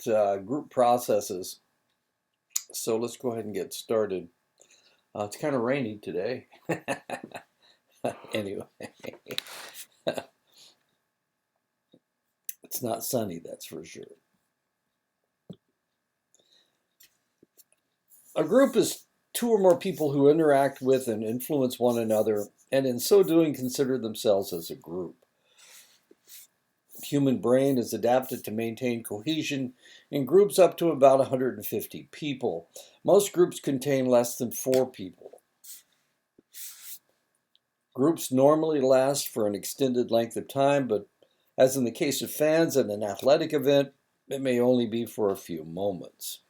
group processes. So let's go ahead and get started. It's kind of rainy today. Anyway, it's not sunny, that's for sure. A group is two or more people who interact with and influence one another, and in so doing consider themselves as a group. Human brain is adapted to maintain cohesion in groups up to about 150 people. Most groups contain less than 4 people. Groups normally last for an extended length of time, but as in the case of fans at an athletic event, it may only be for a few moments.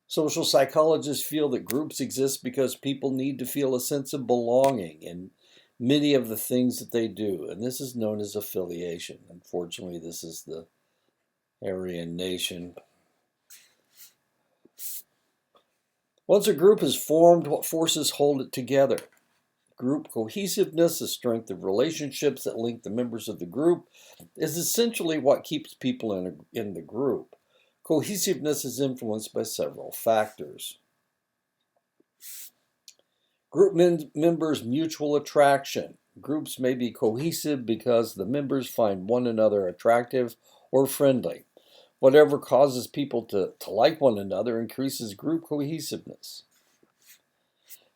Social psychologists feel that groups exist because people need to feel a sense of belonging in many of the things that they do, and this is known as affiliation. Unfortunately, this is the Aryan nation. Once a group is formed, what forces hold it together? Group cohesiveness, the strength of relationships that link the members of the group, is essentially what keeps people in the group. Cohesiveness is influenced by several factors. Group members' mutual attraction. Groups may be cohesive because the members find one another attractive or friendly. Whatever causes people to like one another increases group cohesiveness.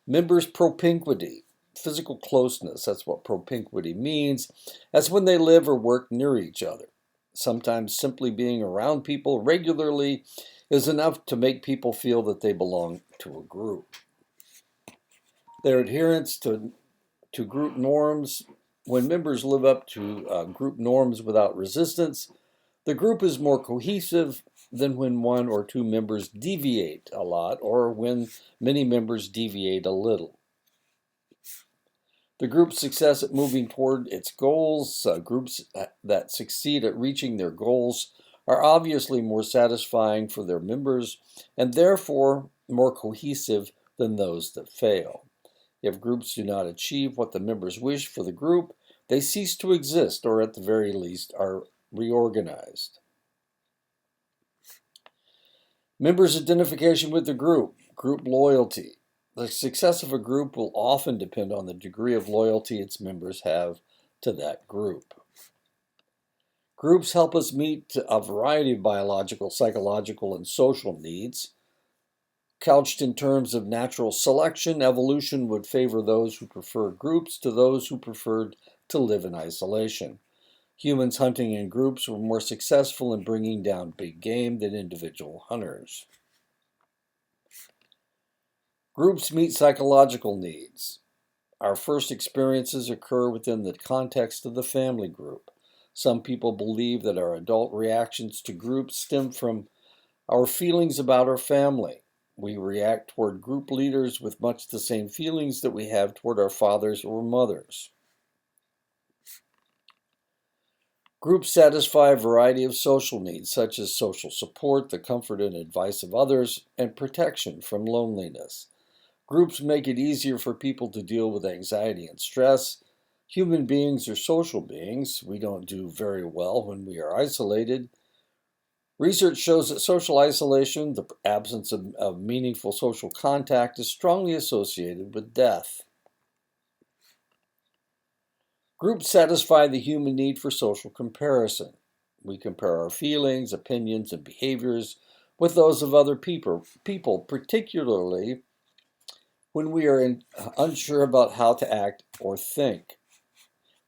Members' propinquity, physical closeness, that's what propinquity means. That's when they live or work near each other. Sometimes simply being around people regularly is enough to make people feel that they belong to a group. Their adherence to group norms. When members live up to group norms without resistance, the group is more cohesive than when one or two members deviate a lot or when many members deviate a little. The group's success at moving toward its goals, groups that succeed at reaching their goals are obviously more satisfying for their members and therefore more cohesive than those that fail. If groups do not achieve what the members wish for the group, they cease to exist or at the very least are reorganized. Members' identification with the group loyalty. The success of a group will often depend on the degree of loyalty its members have to that group. Groups help us meet a variety of biological, psychological, and social needs. Couched in terms of natural selection, evolution would favor those who prefer groups to those who preferred to live in isolation. Humans hunting in groups were more successful in bringing down big game than individual hunters. Groups meet psychological needs. Our first experiences occur within the context of the family group. Some people believe that our adult reactions to groups stem from our feelings about our family. We react toward group leaders with much the same feelings that we have toward our fathers or mothers. Groups satisfy a variety of social needs, such as social support, the comfort and advice of others, and protection from loneliness. Groups make it easier for people to deal with anxiety and stress. Human beings are social beings. We don't do very well when we are isolated. Research shows that social isolation, the absence of meaningful social contact, is strongly associated with death. Groups satisfy the human need for social comparison. We compare our feelings, opinions, and behaviors with those of other people particularly when we are unsure about how to act or think.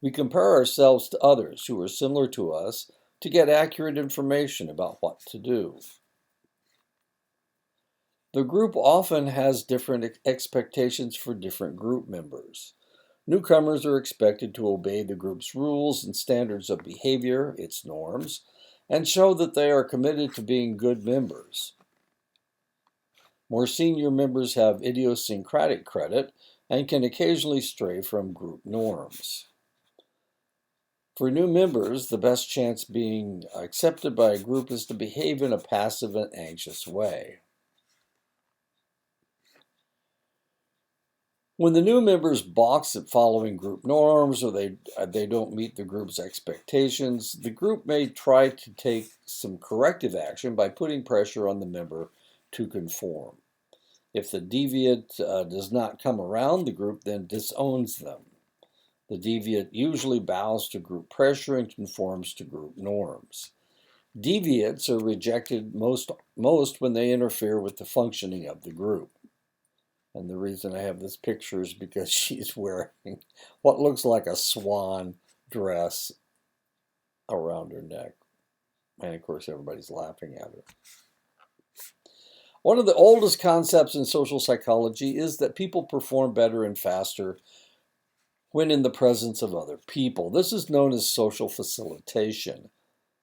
We compare ourselves to others who are similar to us to get accurate information about what to do. The group often has different expectations for different group members. Newcomers are expected to obey the group's rules and standards of behavior, its norms, and show that they are committed to being good members. More senior members have idiosyncratic credit and can occasionally stray from group norms. For new members, the best chance being accepted by a group is to behave in a passive and anxious way. When the new members balk at following group norms or they don't meet the group's expectations, the group may try to take some corrective action by putting pressure on the member to conform. If the deviant does not come around, the group then disowns them. The deviant usually bows to group pressure and conforms to group norms. Deviants are rejected most when they interfere with the functioning of the group. And the reason I have this picture is because she's wearing what looks like a swan dress around her neck. And of course, everybody's laughing at her. One of the oldest concepts in social psychology is that people perform better and faster when in the presence of other people. This is known as social facilitation.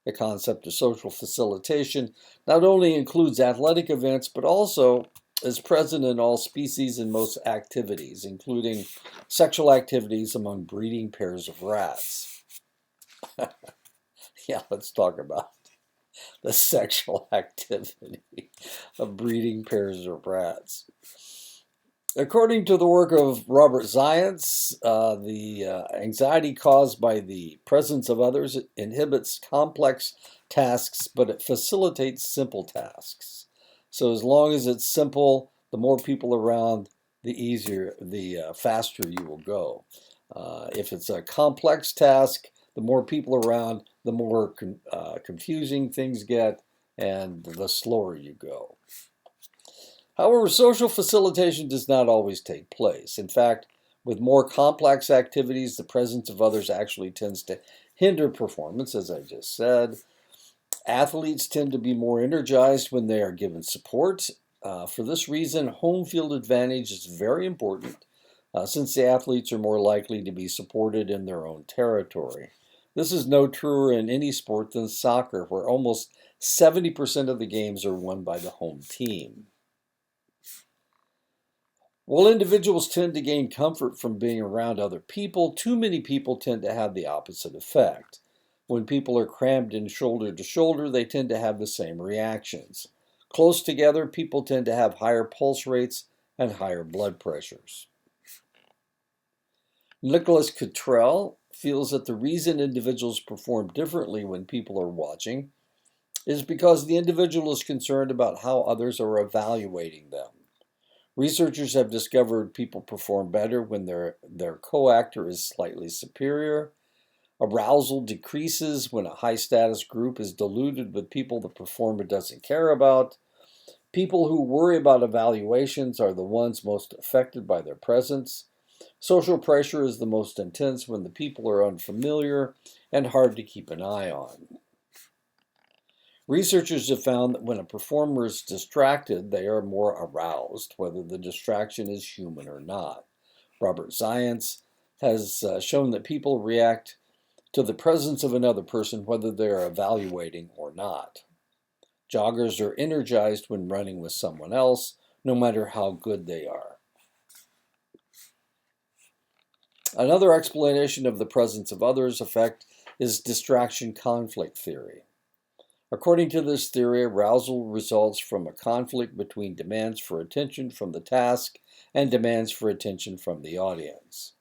The concept of social facilitation not only includes athletic events, but also is present in all species and most activities, including sexual activities among breeding pairs of rats. Yeah, let's talk about the sexual activity of breeding pairs of rats. According to the work of Robert Zients, the anxiety caused by the presence of others inhibits complex tasks, but it facilitates simple tasks. So as long as it's simple, the more people around, the faster you will go. If it's a complex task, the more people around, the more confusing things get, and the slower you go. However, social facilitation does not always take place. In fact, with more complex activities, the presence of others actually tends to hinder performance, as I just said. Athletes tend to be more energized when they are given support. For this reason, home field advantage is very important since the athletes are more likely to be supported in their own territory. This is no truer in any sport than soccer, where almost 70% of the games are won by the home team. While individuals tend to gain comfort from being around other people, too many people tend to have the opposite effect. When people are crammed in shoulder to shoulder, they tend to have the same reactions. Close together, people tend to have higher pulse rates and higher blood pressures. Nicholas Cottrell feels that the reason individuals perform differently when people are watching is because the individual is concerned about how others are evaluating them. Researchers have discovered people perform better when their co-actor is slightly superior. Arousal decreases when a high-status group is diluted with people the performer doesn't care about. People who worry about evaluations are the ones most affected by their presence. Social pressure is the most intense when the people are unfamiliar and hard to keep an eye on. Researchers have found that when a performer is distracted, they are more aroused, whether the distraction is human or not. Robert Zients has shown that people react to the presence of another person, whether they are evaluating or not. Joggers are energized when running with someone else, no matter how good they are. Another explanation of the presence of others effect is distraction conflict theory. According to this theory, arousal results from a conflict between demands for attention from the task and demands for attention from the audience.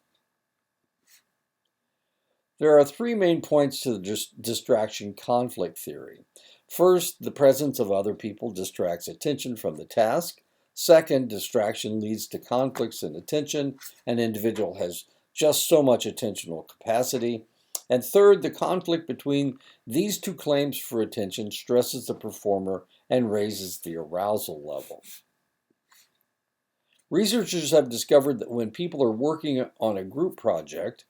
There are three main points to the distraction conflict theory. First, the presence of other people distracts attention from the task. Second, distraction leads to conflicts in attention. An individual has just so much attentional capacity. And third, the conflict between these two claims for attention stresses the performer and raises the arousal level. Researchers have discovered that when people are working on a group project,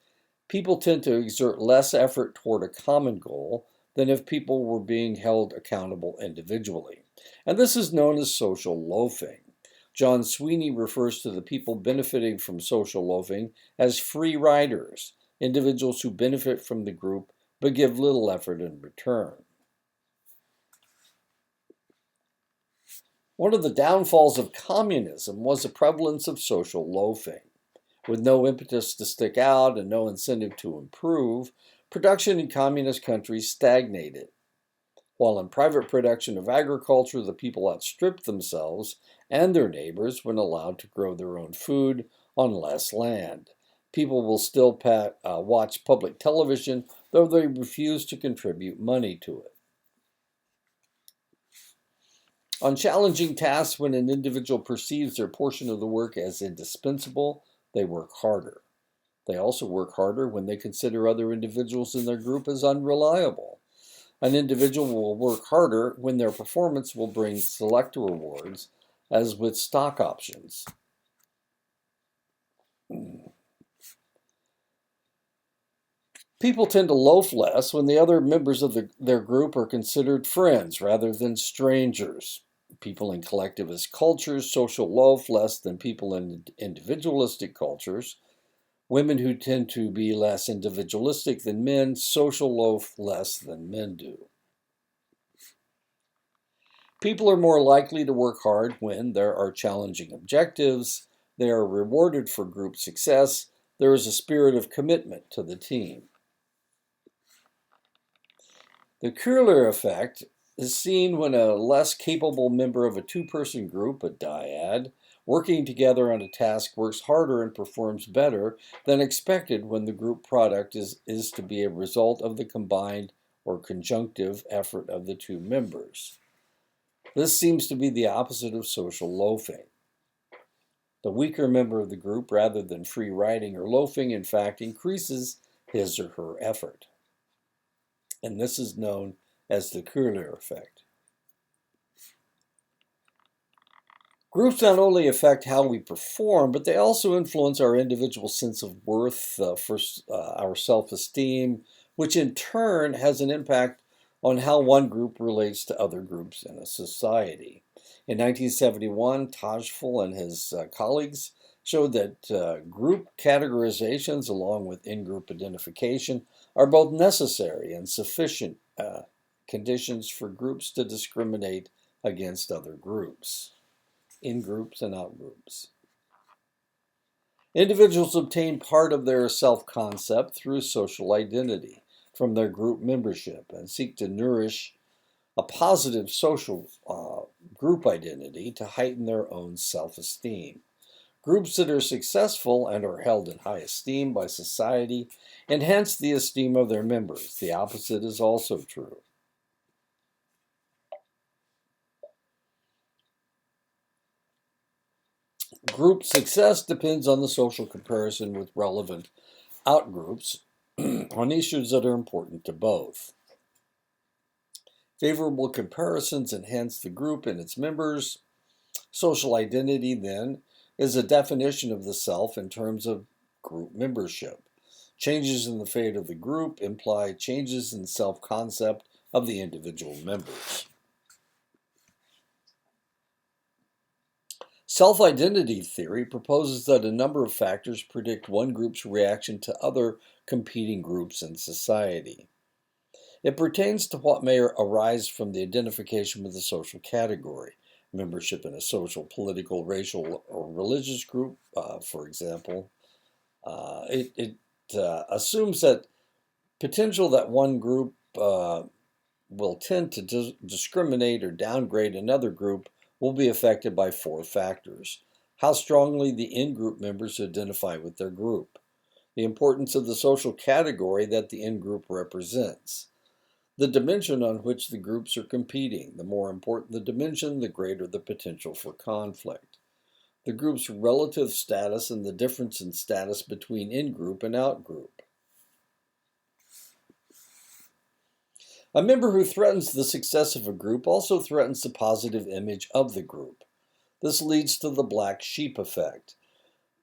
people tend to exert less effort toward a common goal than if people were being held accountable individually. And this is known as social loafing. John Sweeney refers to the people benefiting from social loafing as free riders, individuals who benefit from the group but give little effort in return. One of the downfalls of communism was the prevalence of social loafing. With no impetus to stick out and no incentive to improve, production in communist countries stagnated. While in private production of agriculture, the people outstripped themselves and their neighbors when allowed to grow their own food on less land. People will still watch public television, though they refuse to contribute money to it. On challenging tasks, when an individual perceives their portion of the work as indispensable, they work harder. They also work harder when they consider other individuals in their group as unreliable. An individual will work harder when their performance will bring select rewards, as with stock options. People tend to loaf less when the other members of their group are considered friends rather than strangers. People in collectivist cultures social loaf less than people in individualistic cultures. Women who tend to be less individualistic than men social loaf less than men do. People are more likely to work hard when there are challenging objectives, they are rewarded for group success, there is a spirit of commitment to the team. The Köhler effect is seen when a less capable member of a two-person group, a dyad, working together on a task works harder and performs better than expected when the group product is to be a result of the combined or conjunctive effort of the two members. This seems to be the opposite of social loafing. The weaker member of the group, rather than free riding or loafing, in fact increases his or her effort. And this is known as the Köhler effect. Groups not only affect how we perform, but they also influence our individual sense of worth, our self-esteem, which in turn has an impact on how one group relates to other groups in a society. In 1971, Tajfel and his colleagues showed that group categorizations, along with in-group identification, are both necessary and sufficient conditions for groups to discriminate against other groups, in-groups and out-groups. Individuals obtain part of their self-concept through social identity from their group membership and seek to nourish a positive social group identity to heighten their own self-esteem. Groups that are successful and are held in high esteem by society enhance the esteem of their members. The opposite is also true. Group success depends on the social comparison with relevant outgroups on issues that are important to both. Favorable comparisons enhance the group and its members. Social identity, then, is a definition of the self in terms of group membership. Changes in the fate of the group imply changes in self-concept of the individual members. Self-identity theory proposes that a number of factors predict one group's reaction to other competing groups in society. It pertains to what may arise from the identification with a social category, membership in a social, political, racial, or religious group, for example. It assumes that potential that one group will tend to discriminate or downgrade another group will be affected by four factors. How strongly the in-group members identify with their group, the importance of the social category that the in-group represents, the dimension on which the groups are competing. The more important the dimension, the greater the potential for conflict. The group's relative status and the difference in status between in-group and out-group. A member who threatens the success of a group also threatens the positive image of the group. This leads to the black sheep effect.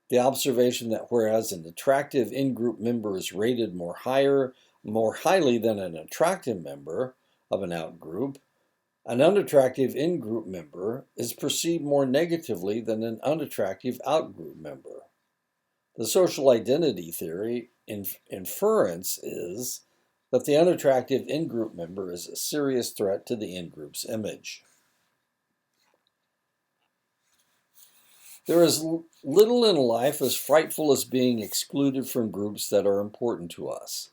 The observation that whereas an attractive in-group member is rated more highly than an attractive member of an out-group, an unattractive in-group member is perceived more negatively than an unattractive out-group member. The social identity theory inference is that the unattractive in-group member is a serious threat to the in-group's image. There is little in life as frightful as being excluded from groups that are important to us.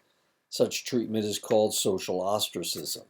Such treatment is called social ostracism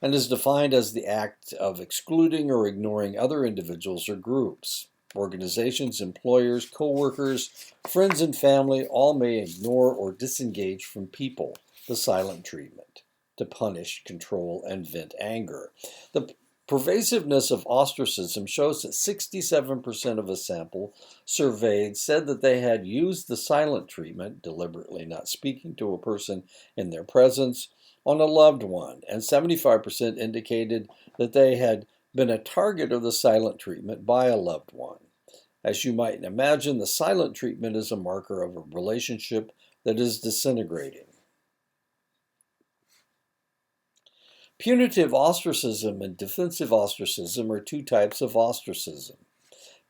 and is defined as the act of excluding or ignoring other individuals or groups. Organizations, employers, co-workers, friends, and family all may ignore or disengage from people, the silent treatment, to punish, control, and vent anger. The pervasiveness of ostracism shows that 67% of a sample surveyed said that they had used the silent treatment, deliberately not speaking to a person in their presence, on a loved one, and 75% indicated that they had been a target of the silent treatment by a loved one. As you might imagine, the silent treatment is a marker of a relationship that is disintegrating. Punitive ostracism and defensive ostracism are two types of ostracism.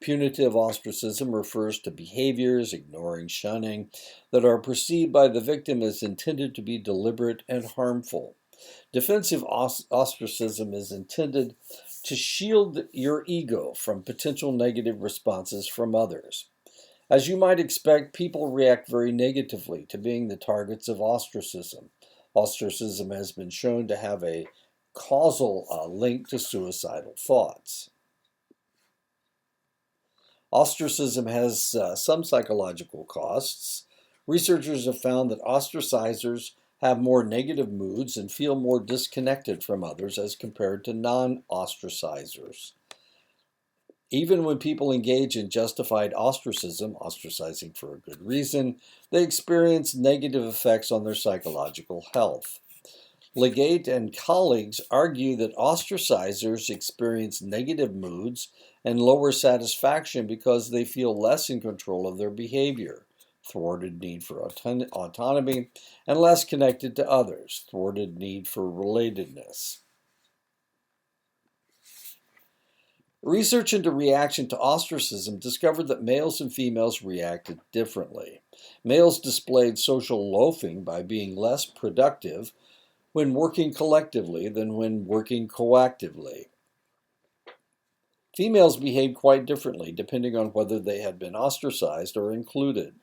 Punitive ostracism refers to behaviors, ignoring, shunning, that are perceived by the victim as intended to be deliberate and harmful. Defensive ostracism is intended to shield your ego from potential negative responses from others. As you might expect, people react very negatively to being the targets of ostracism. Ostracism has been shown to have a causal link to suicidal thoughts. Ostracism has some psychological costs. Researchers have found that ostracizers have more negative moods and feel more disconnected from others as compared to non-ostracizers. Even when people engage in justified ostracism, ostracizing for a good reason, they experience negative effects on their psychological health. Legate and colleagues argue that ostracizers experience negative moods and lower satisfaction because they feel less in control of their behavior, thwarted need for autonomy, and less connected to others, thwarted need for relatedness. Research into reaction to ostracism discovered that males and females reacted differently. Males displayed social loafing by being less productive when working collectively than when working coactively. Females behaved quite differently depending on whether they had been ostracized or included.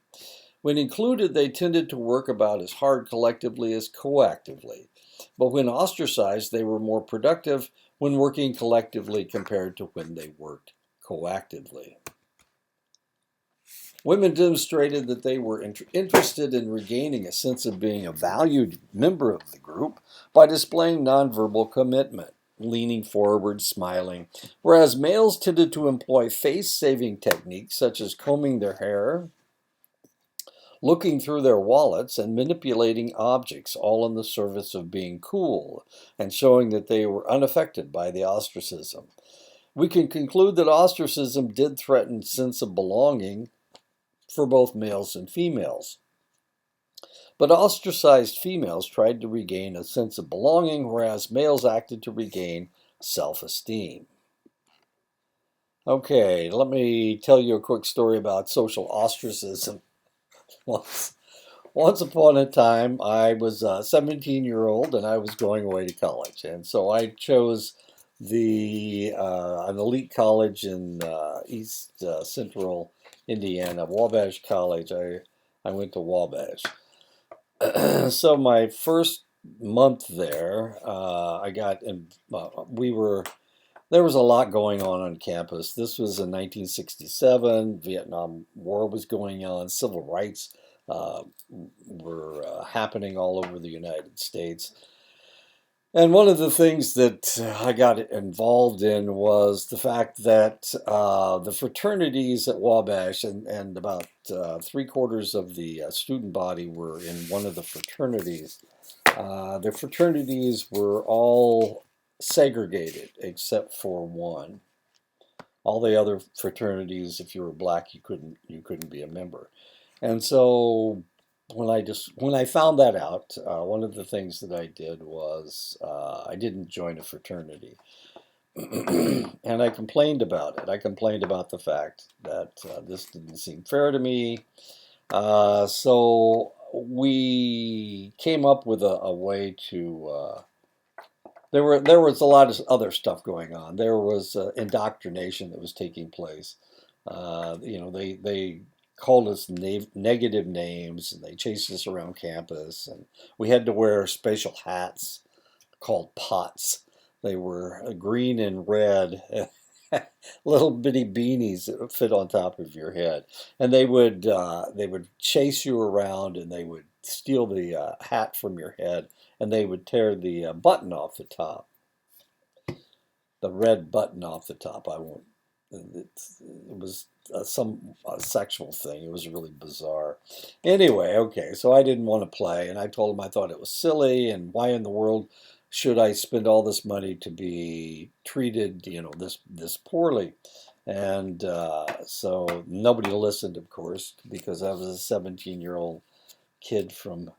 When included, they tended to work about as hard collectively as coactively. But when ostracized, they were more productive when working collectively compared to when they worked coactively. Women demonstrated that they were interested in regaining a sense of being a valued member of the group by displaying nonverbal commitment, leaning forward, smiling, whereas males tended to employ face-saving techniques such as combing their hair, looking through their wallets, and manipulating objects, all in the service of being cool and showing that they were unaffected by the ostracism. We can conclude that ostracism did threaten sense of belonging for both males and females. But ostracized females tried to regain a sense of belonging, whereas males acted to regain self-esteem. Okay, let me tell you a quick story about social ostracism. Once upon a time, I was a 17-year-old and I was going away to college. And so I chose an elite college in East Central Indiana, Wabash College. I went to Wabash. So my first month there, there was a lot going on campus. This was in 1967. Vietnam War was going on. Civil rights were happening all over the United States. And one of the things that I got involved in was the fact that the fraternities at Wabash and about 3/4 of the student body were in one of the fraternities. The fraternities were all segregated except for one. All the other fraternities, if you were black, you couldn't be a member. And so when I found that out, one of the things that I did was I didn't join a fraternity, and I complained about it. I complained about the fact that this didn't seem fair to me. So we came up with a way to. There was a lot of other stuff going on. There was indoctrination that was taking place. They called us negative names, and they chased us around campus, and we had to wear special hats called pots. They were green and red, little bitty beanies that would fit on top of your head, and they would chase you around, and they would steal the hat from your head, and they would tear the button off the top, the red button off the top. I won't. It was some sexual thing. It was really bizarre. Anyway, okay, so I didn't want to play, and I told him I thought it was silly, and why in the world should I spend all this money to be treated, this poorly? And so nobody listened, of course, because I was a 17-year-old kid from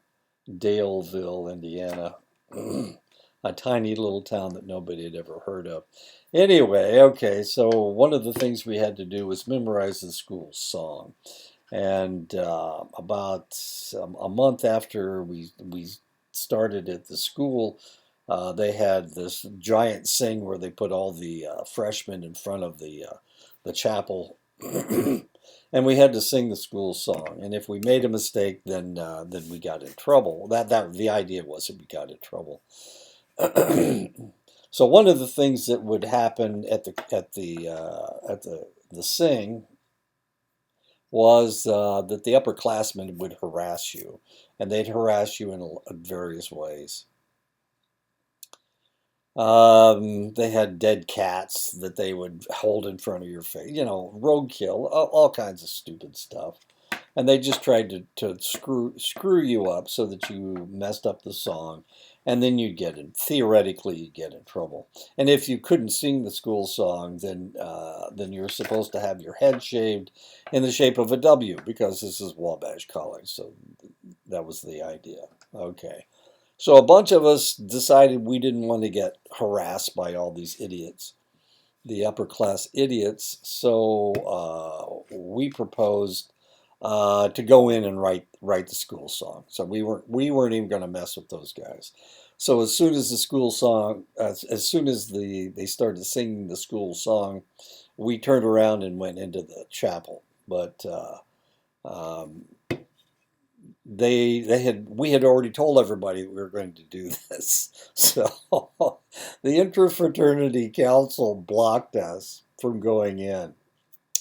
Daleville, Indiana, a tiny little town that nobody had ever heard of. Anyway, okay, so one of the things we had to do was memorize the school song. And about a month after we started at the school, they had this giant sing where they put all the freshmen in front of the chapel, and we had to sing the school song. And if we made a mistake, then we got in trouble. That the idea was that we got in trouble. So one of the things that would happen at the sing was that the upperclassmen would harass you, and they'd harass you in various ways. They had dead cats that they would hold in front of your face, roadkill, all kinds of stupid stuff. And they just tried to screw you up so that you messed up the song, and then theoretically you'd get in trouble. And if you couldn't sing the school song, then you're supposed to have your head shaved in the shape of a W, because this is Wabash College, so that was the idea. Okay. So a bunch of us decided we didn't want to get harassed by all these idiots, the upper class idiots. So we proposed to go in and write the school song. So we weren't even going to mess with those guys. So as soon as the school song, as soon as they started singing the school song, we turned around and went into the chapel. But um, we had already told everybody we were going to do this. So the interfraternity council blocked us from going in,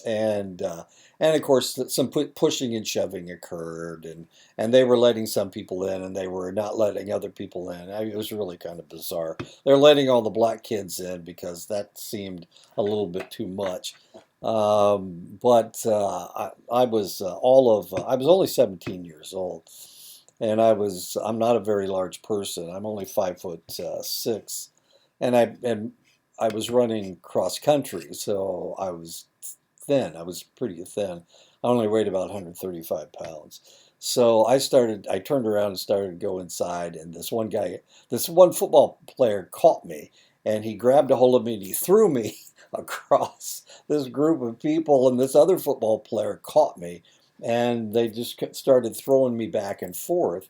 and of course some pushing and shoving occurred, and they were letting some people in, and they were not letting other people in. It was really kind of bizarre. They're letting all the black kids in because that seemed a little bit too much. But I was I was only 17 years old, and I'm not a very large person. I'm only 5'6", and I was running cross country, so I was thin. I was pretty thin. I only weighed about 135 pounds. So I turned around and started to go inside, and this one football player caught me, and he grabbed a hold of me and he threw me across this group of people, and this other football player caught me, and they just started throwing me back and forth.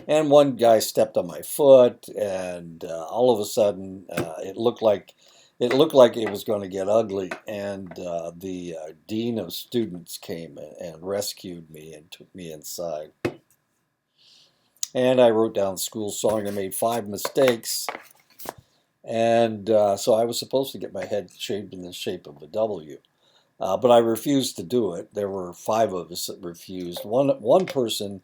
And one guy stepped on my foot, and all of a sudden, it looked like it was going to get ugly. And the dean of students came and rescued me and took me inside. And I wrote down the school song. I made 5 mistakes, and so I was supposed to get my head shaved in the shape of a W. But I refused to do it. There were 5 of us that refused. One person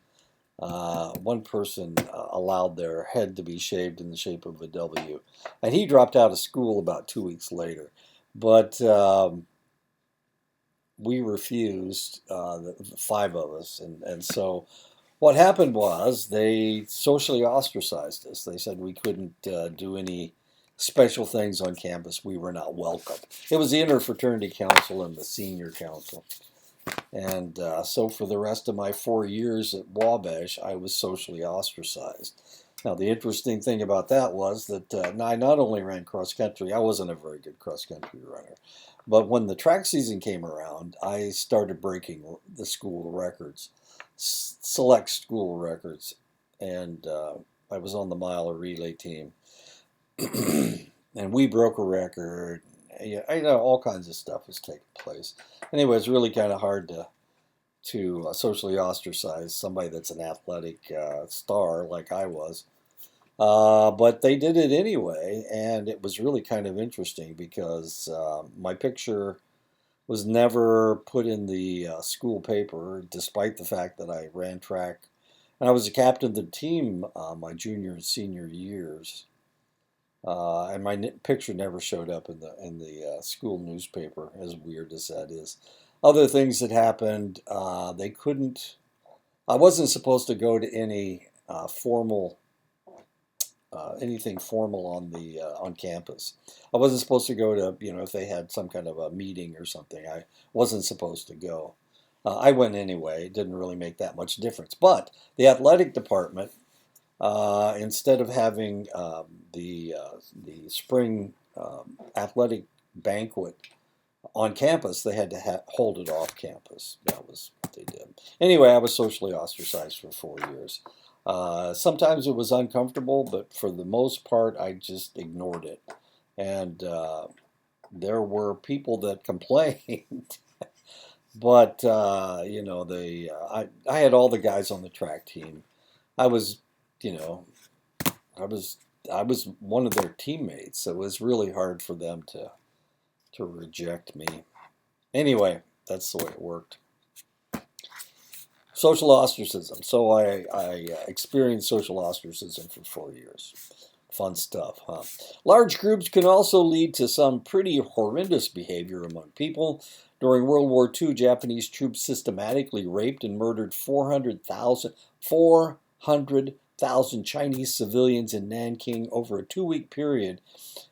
allowed their head to be shaved in the shape of a W, and he dropped out of school about 2 weeks later. But we refused, the 5 of us, and so what happened was they socially ostracized us. They said we couldn't do any special things on campus. We were not welcome. It was the interfraternity council and the senior council. And so for the rest of my 4 years at Wabash, I was socially ostracized. Now, the interesting thing about that was that I not only ran cross country, I wasn't a very good cross country runner, but when the track season came around, I started breaking the school records, select school records, and I was on the mile relay team, and we broke a record. Yeah, I know all kinds of stuff was taking place. Anyway, it's really kind of hard to socially ostracize somebody that's an athletic star like I was. But they did it anyway, and it was really kind of interesting because my picture was never put in the school paper, despite the fact that I ran track. And I was a captain of the team my junior and senior years. And my picture never showed up in the school newspaper, as weird as that is. Other things that happened, they couldn't. I wasn't supposed to go to any formal anything formal on campus. I wasn't supposed to go to if they had some kind of a meeting or something. I wasn't supposed to go. I went anyway. It didn't really make that much difference. But the athletic department, instead of having the spring athletic banquet on campus, they had to hold it off campus. That was what they did. Anyway, I was socially ostracized for 4 years. Sometimes it was uncomfortable, but for the most part, I just ignored it. And there were people that complained, but I had all the guys on the track team. I was, you know, I was I was one of their teammates, so it was really hard for them to reject me. Anyway, that's the way it worked. Social ostracism. So I experienced social ostracism for 4 years. Fun stuff, huh? Large groups can also lead to some pretty horrendous behavior among people. During World War II, Japanese troops systematically raped and murdered 400,000 Chinese civilians in Nanking over a 2-week period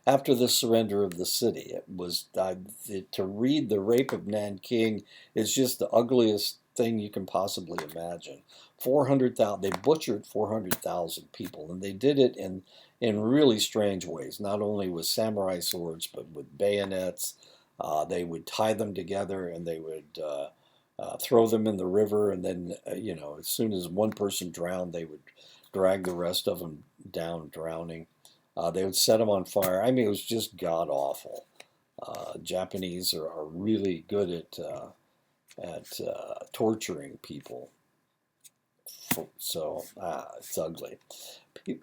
after the surrender of the city. It was to read the rape of Nanking is just the ugliest thing you can possibly imagine. 400,000. They butchered 400,000 people, and they did it in really strange ways. Not only with samurai swords, but with bayonets. They would tie them together, and they would throw them in the river, and then as soon as one person drowned, they would drag the rest of them down, drowning. They would set them on fire. I mean, it was just god awful. Japanese are really good at torturing people. So it's ugly.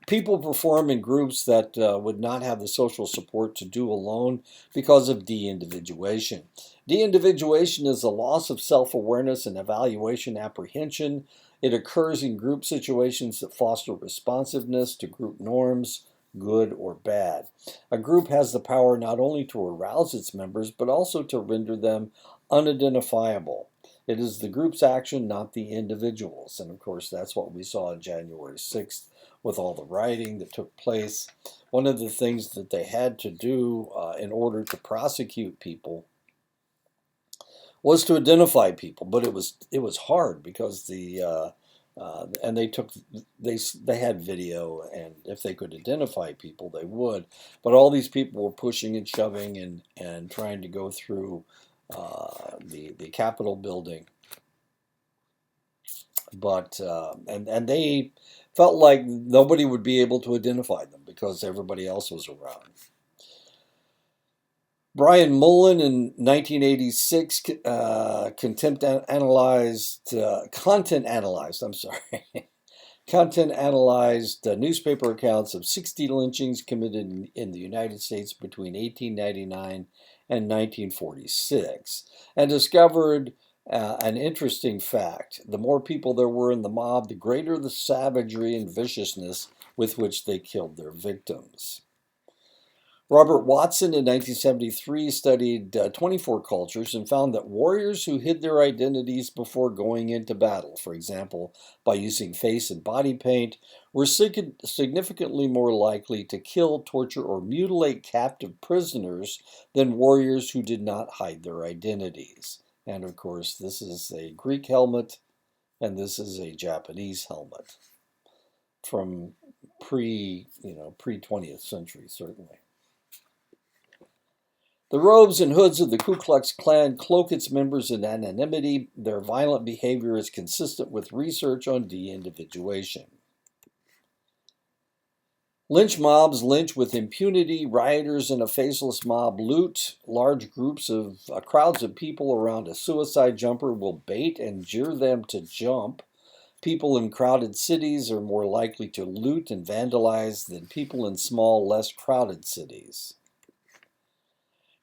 People perform in groups that would not have the social support to do alone because of de-individuation. De-individuation is a loss of self-awareness and evaluation apprehension. It occurs in group situations that foster responsiveness to group norms, good or bad. A group has the power not only to arouse its members, but also to render them unidentifiable. It is the group's action, not the individual's. And of course, that's what we saw on January 6th with all the rioting that took place. One of the things that they had to do in order to prosecute people was to identify people, but it was hard because and they had video, and if they could identify people, they would. But all these people were pushing and shoving and trying to go through the Capitol building, but and they felt like nobody would be able to identify them because everybody else was around. Brian Mullen in 1986 content analyzed. I'm sorry. Content analyzed newspaper accounts of 60 lynchings committed in the United States between 1899 and 1946 and discovered an interesting fact. The more people there were in the mob, the greater the savagery and viciousness with which they killed their victims. Robert Watson in 1973 studied 24 cultures and found that warriors who hid their identities before going into battle, for example, by using face and body paint, were significantly more likely to kill, torture, or mutilate captive prisoners than warriors who did not hide their identities. And of course, this is a Greek helmet, and this is a Japanese helmet from pre 20th century, certainly. The robes and hoods of the Ku Klux Klan cloak its members in anonymity. Their violent behavior is consistent with research on de-individuation. Lynch mobs lynch with impunity. Rioters in a faceless mob loot. Large groups of crowds of people around a suicide jumper will bait and jeer them to jump. People in crowded cities are more likely to loot and vandalize than people in small, less crowded cities.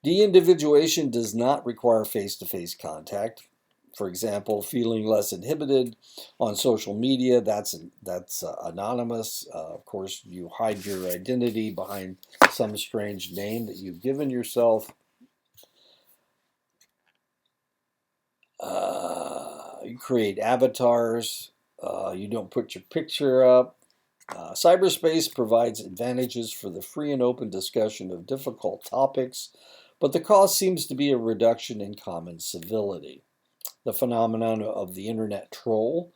De-individuation does not require face-to-face contact. For example, feeling less inhibited on social media, that's anonymous. Of course, you hide your identity behind some strange name that you've given yourself. You create avatars. You don't put your picture up. Cyberspace provides advantages for the free and open discussion of difficult topics, but the cost seems to be a reduction in common civility. The phenomenon of the internet troll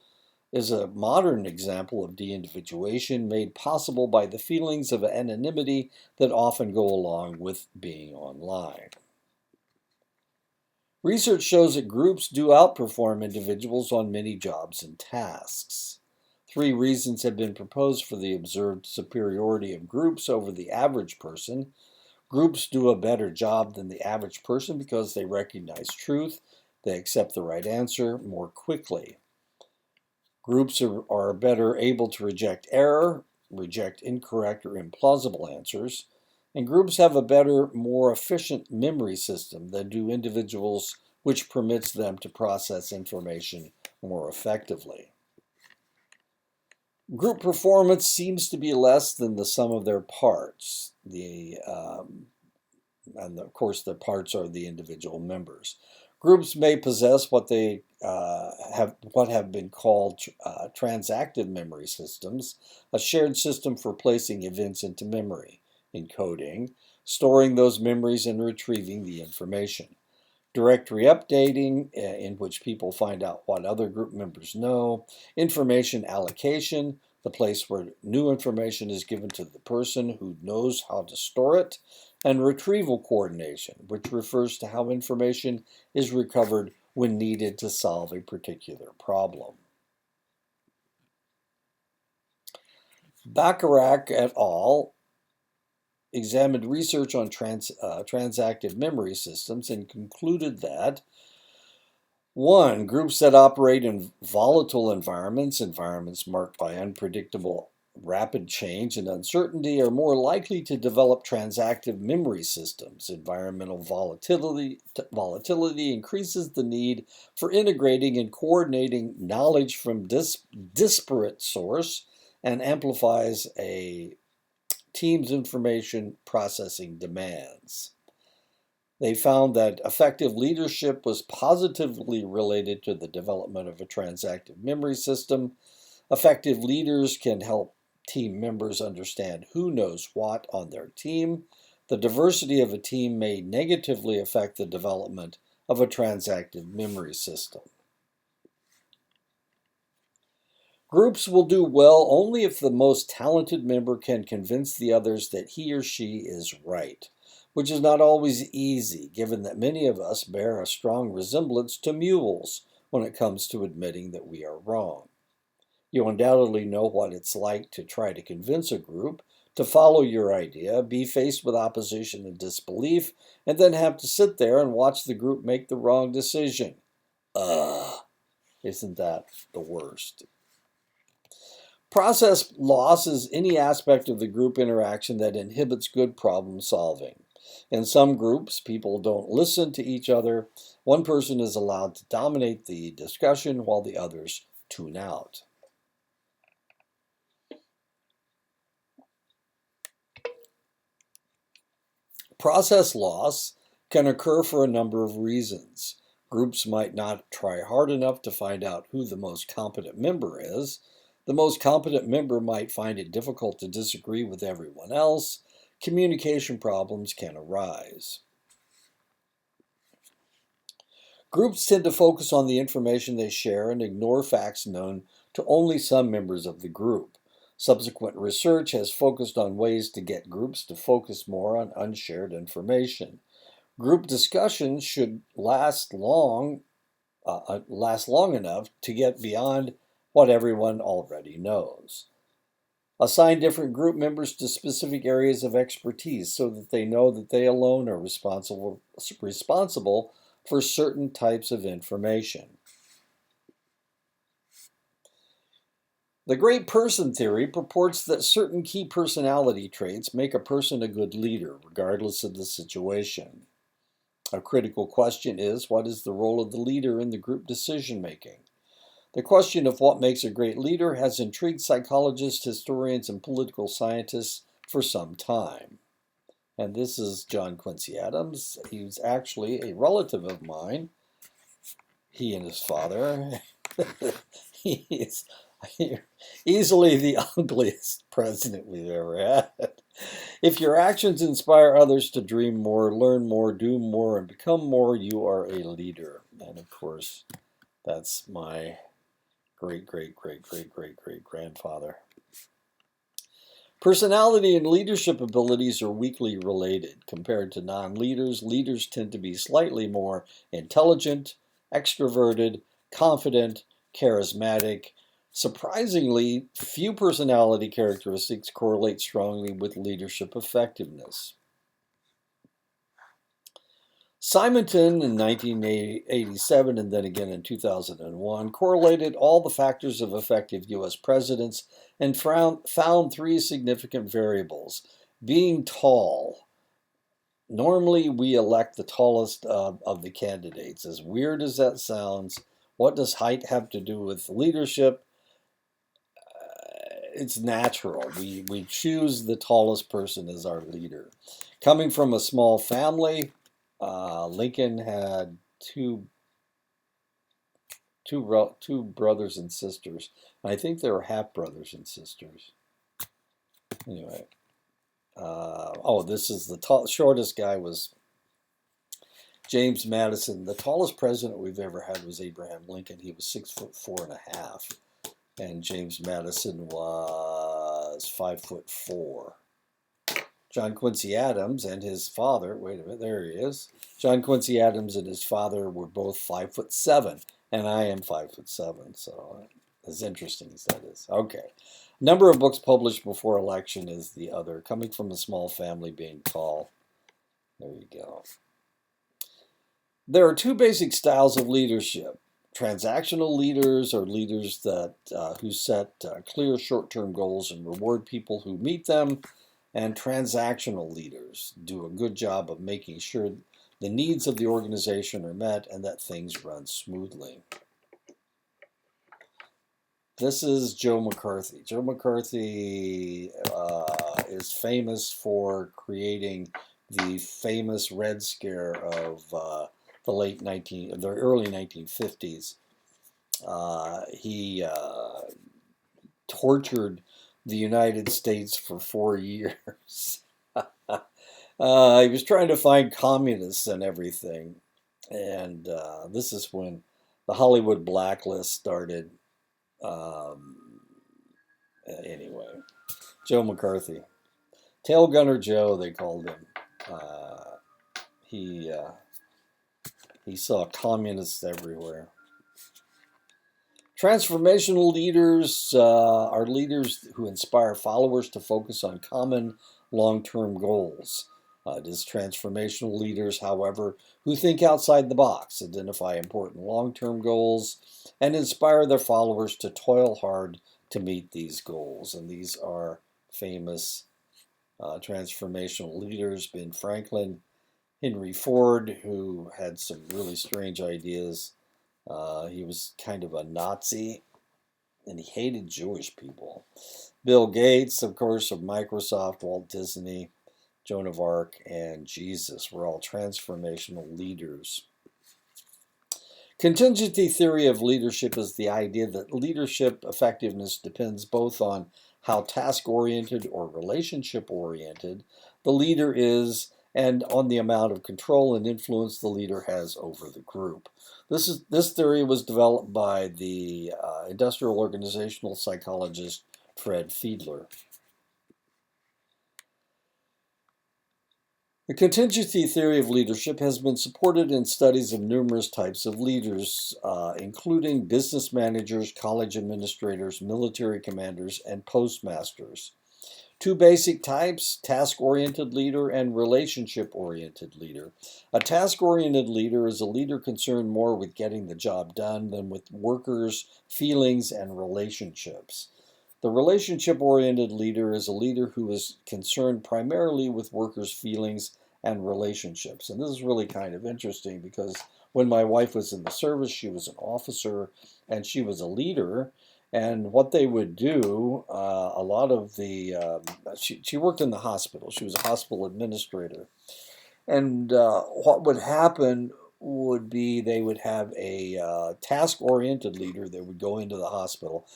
is a modern example of de-individuation made possible by the feelings of anonymity that often go along with being online. Research shows that groups do outperform individuals on many jobs and tasks. 3 reasons have been proposed for the observed superiority of groups over the average person. Groups do a better job than the average person because they recognize truth, they accept the right answer more quickly. Groups are better able to reject error, reject incorrect or implausible answers, and groups have a better, more efficient memory system than do individuals, which permits them to process information more effectively. Group performance seems to be less than the sum of their parts. And of course, the parts are the individual members. Groups may possess what have been called transactive memory systems, a shared system for placing events into memory, encoding, storing those memories, and retrieving the information. Directory updating, in which people find out what other group members know. Information allocation, the place where new information is given to the person who knows how to store it. And retrieval coordination, which refers to how information is recovered when needed to solve a particular problem. Bacharach et al. Examined research on transactive memory systems and concluded that 1. Groups that operate in volatile environments, environments marked by unpredictable rapid change and uncertainty, are more likely to develop transactive memory systems. Environmental volatility increases the need for integrating and coordinating knowledge from disparate source and amplifies a team's information processing demands. They found that effective leadership was positively related to the development of a transactive memory system. Effective leaders can help team members understand who knows what on their team. The diversity of a team may negatively affect the development of a transactive memory system. Groups will do well only if the most talented member can convince the others that he or she is right, which is not always easy, given that many of us bear a strong resemblance to mules when it comes to admitting that we are wrong. You undoubtedly know what it's like to try to convince a group to follow your idea, be faced with opposition and disbelief, and then have to sit there and watch the group make the wrong decision. Isn't that the worst? Process loss is any aspect of the group interaction that inhibits good problem solving. In some groups, people don't listen to each other. One person is allowed to dominate the discussion while the others tune out. Process loss can occur for a number of reasons. Groups might not try hard enough to find out who the most competent member is. The most competent member might find it difficult to disagree with everyone else. Communication problems can arise. Groups tend to focus on the information they share and ignore facts known to only some members of the group. Subsequent research has focused on ways to get groups to focus more on unshared information. Group discussions should last long enough to get beyond what everyone already knows. Assign different group members to specific areas of expertise so that they know that they alone are responsible for certain types of information. The great person theory purports that certain key personality traits make a person a good leader, regardless of the situation. A critical question is, what is the role of the leader in the group decision making? The question of what makes a great leader has intrigued psychologists, historians, and political scientists for some time. And this is John Quincy Adams. He's actually a relative of mine. He and his father. He is easily the ugliest president we've ever had. If your actions inspire others to dream more, learn more, do more, and become more, you are a leader. And of course, that's my great grandfather. Personality and leadership abilities are weakly related. Compared to non-leaders, leaders tend to be slightly more intelligent, extroverted, confident, charismatic. Surprisingly, few personality characteristics correlate strongly with leadership effectiveness. Simonton in 1987 and then again in 2001 correlated all the factors of effective U.S. presidents and found three significant variables. Being tall. Normally, we elect the tallest of the candidates. As weird as that sounds, what does height have to do with leadership? It's natural. We choose the tallest person as our leader. Coming from a small family, Lincoln had two brothers and sisters. I think they were half brothers and sisters. Anyway, this is the shortest guy was James Madison. The tallest president we've ever had was Abraham Lincoln. He was 6'4.5", and James Madison was 5'4". John Quincy Adams and his father, wait a minute, there he is. John Quincy Adams and his father were both 5'7", and I am 5'7", so as interesting as that is. Okay. Number of books published before election is the other. Coming from a small family, being tall. There you go. There are two basic styles of leadership. Transactional leaders are leaders that who set clear short-term goals and reward people who meet them. And transactional leaders do a good job of making sure the needs of the organization are met and that things run smoothly. This is Joe McCarthy. Joe McCarthy is famous for creating the famous Red Scare of the early 1950s. He tortured the United States for 4 years. He was trying to find communists and everything. And this is when the Hollywood blacklist started. Anyway, Joe McCarthy. Tail Gunner Joe, they called him. He saw communists everywhere. Transformational leaders are leaders who inspire followers to focus on common long-term goals. It is transformational leaders, however, who think outside the box, identify important long-term goals, and inspire their followers to toil hard to meet these goals. And these are famous transformational leaders: Ben Franklin, Henry Ford, who had some really strange ideas. He was kind of a Nazi, and he hated Jewish people. Bill Gates, of course, of Microsoft, Walt Disney, Joan of Arc, and Jesus were all transformational leaders. Contingency theory of leadership is the idea that leadership effectiveness depends both on how task-oriented or relationship-oriented the leader is and on the amount of control and influence the leader has over the group. This theory was developed by the industrial organizational psychologist Fred Fiedler. The contingency theory of leadership has been supported in studies of numerous types of leaders, including business managers, college administrators, military commanders, and postmasters. Two basic types: task-oriented leader and relationship-oriented leader. A task-oriented leader is a leader concerned more with getting the job done than with workers' feelings and relationships. The relationship-oriented leader is a leader who is concerned primarily with workers' feelings and relationships. And this is really kind of interesting because when my wife was in the service, she was an officer and she was a leader. And what they would do, a lot of she worked in the hospital. She was a hospital administrator. And what would happen would be they would have a task-oriented leader that would go into the hospital.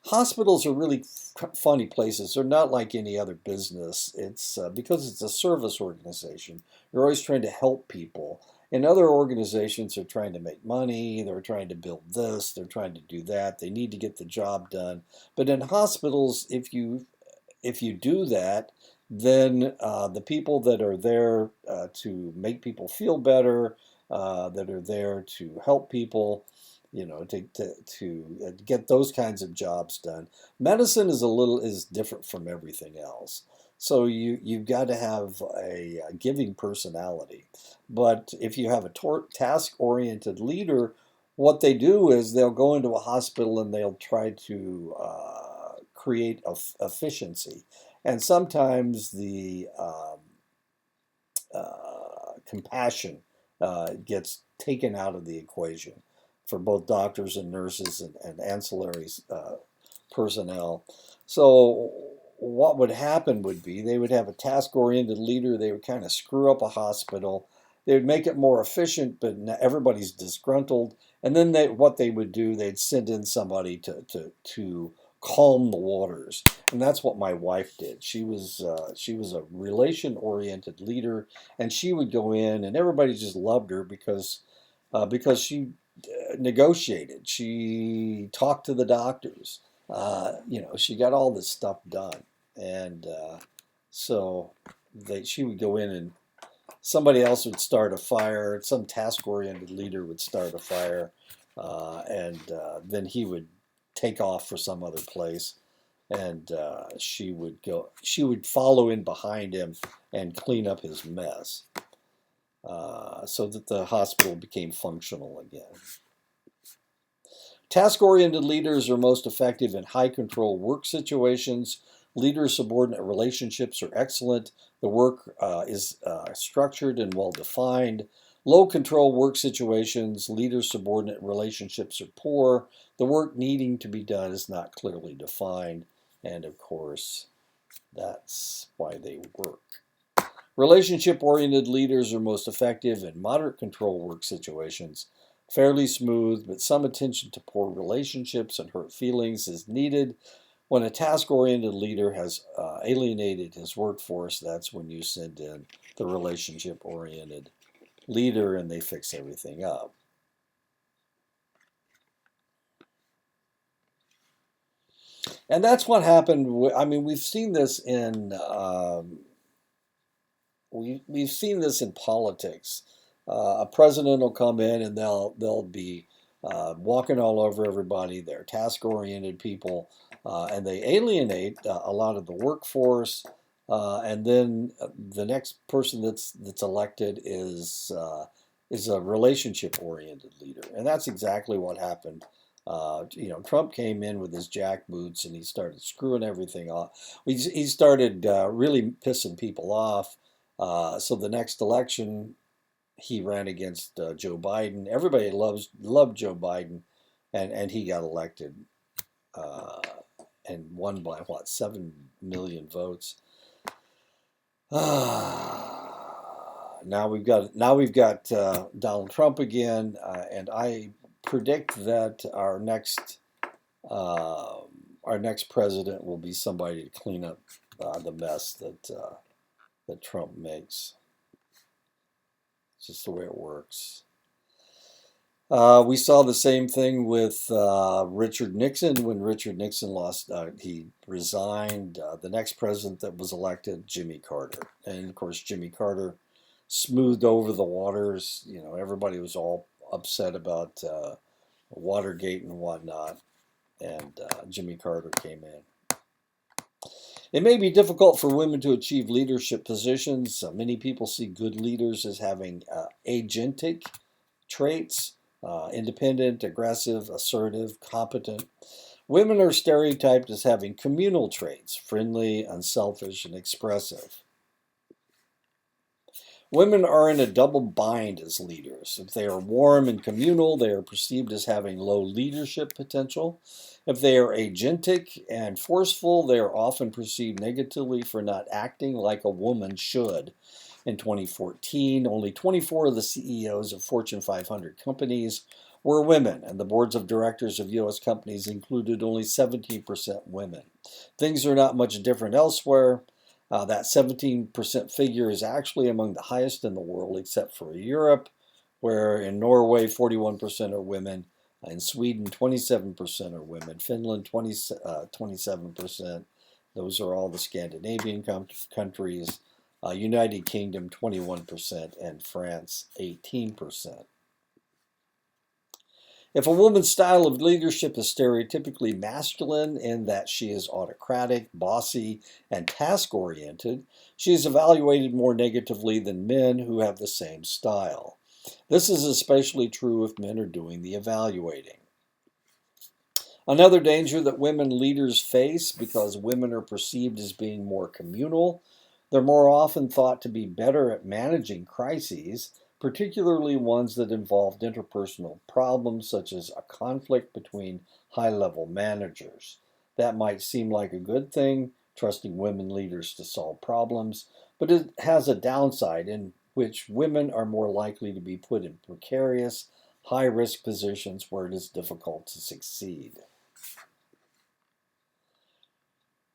Hospitals are really funny places. They're not like any other business. It's because it's a service organization. You're always trying to help people. And other organizations are trying to make money. They're trying to build this. They're trying to do that. They need to get the job done. But in hospitals, if you do that, then the people that are there to make people feel better, that are there to help people, to get those kinds of jobs done. Medicine is different from everything else. So you've got to have a giving personality. But if you have a task-oriented leader, what they do is they'll go into a hospital and they'll try to create efficiency. And sometimes the compassion gets taken out of the equation for both doctors and nurses and ancillary personnel. So what would happen would be they would have a task-oriented leader. They would kind of screw up a hospital. They would make it more efficient, but everybody's disgruntled. And then what they would do, they'd send in somebody to calm the waters. And that's what my wife did. She was a relation-oriented leader, and she would go in, and everybody just loved her because she negotiated. She talked to the doctors. She got all this stuff done, and so she would go in and somebody else would start a fire. Some task-oriented leader would start a fire, and then he would take off for some other place, and she would follow in behind him and clean up his mess, so that the hospital became functional again. Task-oriented leaders are most effective in high-control work situations. Leader-subordinate relationships are excellent. The work is structured and well-defined. Low-control work situations, leader-subordinate relationships are poor. The work needing to be done is not clearly defined. And of course, that's why they work. Relationship-oriented leaders are most effective in moderate control work situations. Fairly smooth, but some attention to poor relationships and hurt feelings is needed. When a task-oriented leader has alienated his workforce, that's when you send in the relationship-oriented leader and they fix everything up. And that's what happened. I mean, we've seen this in we've seen this in politics. A president will come in and they'll be walking all over everybody. They're task-oriented people, and they alienate a lot of the workforce. And then the next person that's elected is a relationship-oriented leader, and that's exactly what happened. Trump came in with his jack boots and he started screwing everything off. He started really pissing people off. So the next election, he ran against Joe Biden. Everybody loved Joe Biden, and he got elected and won by what, 7 million votes. Now we've got Donald Trump again, and I predict that our next president will be somebody to clean up the mess that Trump makes. It's just the way it works. We saw the same thing with Richard Nixon. When Richard Nixon lost, he resigned. The next president that was elected, Jimmy Carter. And of course, Jimmy Carter smoothed over the waters. Everybody was all upset about Watergate and whatnot. And Jimmy Carter came in. It may be difficult for women to achieve leadership positions. Many people see good leaders as having agentic traits. Independent, aggressive, assertive, competent. Women are stereotyped as having communal traits, friendly, unselfish, and expressive. Women are in a double bind as leaders. If they are warm and communal, they are perceived as having low leadership potential. If they are agentic and forceful, they are often perceived negatively for not acting like a woman should. In 2014, only 24 of the CEOs of Fortune 500 companies were women, and the boards of directors of U.S. companies included only 17% women. Things are not much different elsewhere. That 17% figure is actually among the highest in the world, except for Europe, where in Norway 41% are women, in Sweden 27% are women, Finland 27%. Those are all the Scandinavian countries. United Kingdom 21%, and France 18%. If a woman's style of leadership is stereotypically masculine in that she is autocratic, bossy, and task oriented, she is evaluated more negatively than men who have the same style. This is especially true if men are doing the evaluating. Another danger that women leaders face, because women are perceived as being more communal, they're more often thought to be better at managing crises, particularly ones that involved interpersonal problems, such as a conflict between high level managers. That might seem like a good thing, trusting women leaders to solve problems, but it has a downside in which women are more likely to be put in precarious, high risk positions where it is difficult to succeed.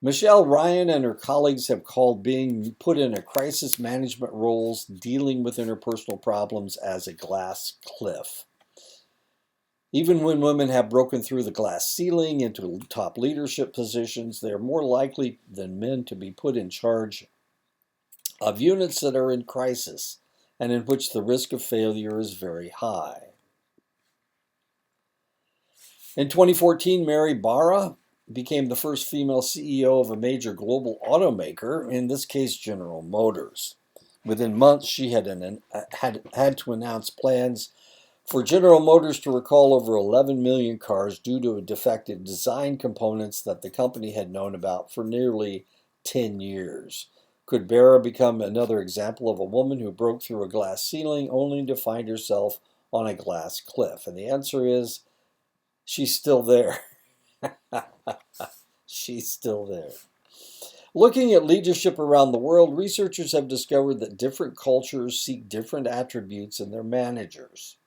Michelle Ryan and her colleagues have called being put in a crisis management roles dealing with interpersonal problems as a glass cliff. Even when women have broken through the glass ceiling into top leadership positions, they are more likely than men to be put in charge of units that are in crisis and in which the risk of failure is very high. In 2014, Mary Barra became the first female CEO of a major global automaker, in this case General Motors. Within months, she had to announce plans for General Motors to recall over 11 million cars due to defective design components that the company had known about for nearly 10 years. Could Barra become another example of a woman who broke through a glass ceiling only to find herself on a glass cliff? And the answer is she's still there. She's still there. Looking at leadership around the world, researchers have discovered that different cultures seek different attributes in their managers.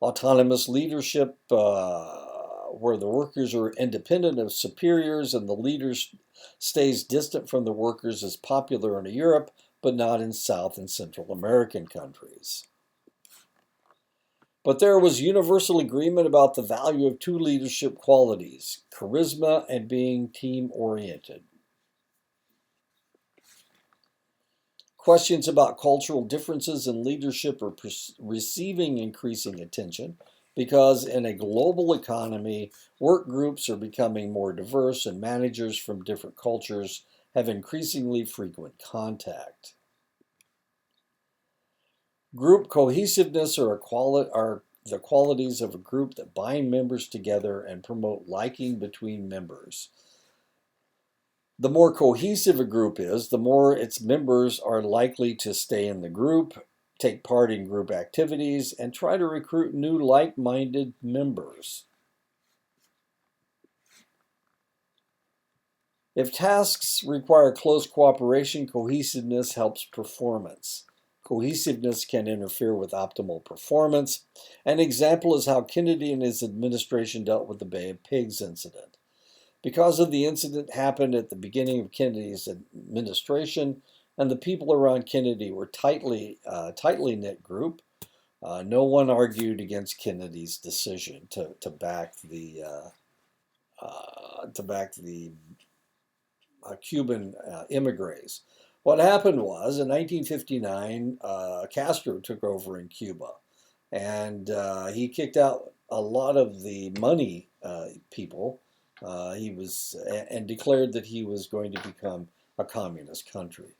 Autonomous leadership, where the workers are independent of superiors and the leader stays distant from the workers, is popular in Europe, but not in South and Central American countries. But there was universal agreement about the value of two leadership qualities: charisma and being team oriented. Questions about cultural differences in leadership are receiving increasing attention because in a global economy, work groups are becoming more diverse and managers from different cultures have increasingly frequent contact. Group cohesiveness are the qualities of a group that bind members together and promote liking between members. The more cohesive a group is, the more its members are likely to stay in the group, take part in group activities, and try to recruit new like minded members. If tasks require close cooperation, cohesiveness helps performance. Cohesiveness can interfere with optimal performance. An example is how Kennedy and his administration dealt with the Bay of Pigs incident. Because of the incident happened at the beginning of Kennedy's administration, and the people around Kennedy were tightly knit group, no one argued against Kennedy's decision to back the Cuban immigrants. What happened was in 1959, Castro took over in Cuba, and he kicked out a lot of the money people. He was and declared that he was going to become a communist country.